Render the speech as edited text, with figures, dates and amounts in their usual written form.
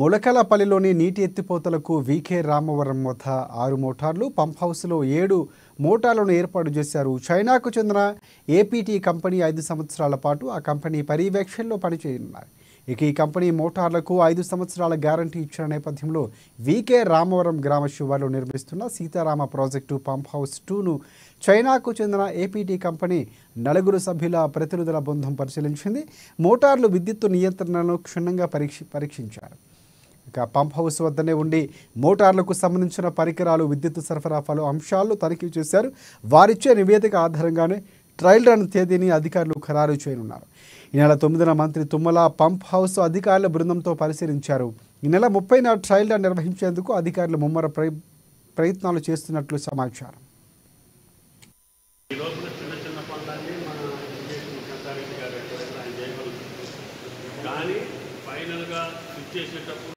ములకలపల్లిలోని నీటి ఎత్తిపోతలకు వీకే రామవరం వద్ద 6 మోటార్లు, పంప్ హౌస్లో 7 మోటార్లను ఏర్పాటు చేశారు. చైనాకు చెందిన ఏపీటీ కంపెనీ 5 సంవత్సరాల పాటు ఆ కంపెనీ పర్యవేక్షణలో పనిచేయనున్నారు. ఇక ఈ కంపెనీ మోటార్లకు 5 సంవత్సరాల గ్యారంటీ ఇచ్చిన నేపథ్యంలో వీకే రామవరం గ్రామ శివార్లో నిర్మిస్తున్న సీతారామ ప్రాజెక్టు పంప్ హౌస్ 2ను చైనాకు చెందిన ఏపీటీ కంపెనీ 4 సభ్యుల ప్రతినిధుల బృందం పరిశీలించింది. మోటార్లు విద్యుత్తు నియంత్రణను క్షుణ్ణంగా పరీక్షించారు. ఇక పంప్ హౌస్ వద్దనే ఉండి మోటార్లకు సంబంధించిన పరికరాలు, విద్యుత్ సరఫరా పలు అంశాలను తనిఖీ చేశారు. వారిచ్చే నివేదిక ఆధారంగానే ట్రయల్ రన్ తేదీని అధికారులు ఖరారు చేయనున్నారు. ఈ నెల 9న మంత్రి తుమ్మల పంప్ హౌస్ అధికారుల బృందంతో పరిశీలించారు. ఈ నెల 30న ట్రయల్ రన్ నిర్వహించేందుకు అధికారులు ముమ్మర ప్రయత్నాలు చేస్తున్నట్లు సమాచారం. కానీ ఫైనల్గా చేసేటప్పుడు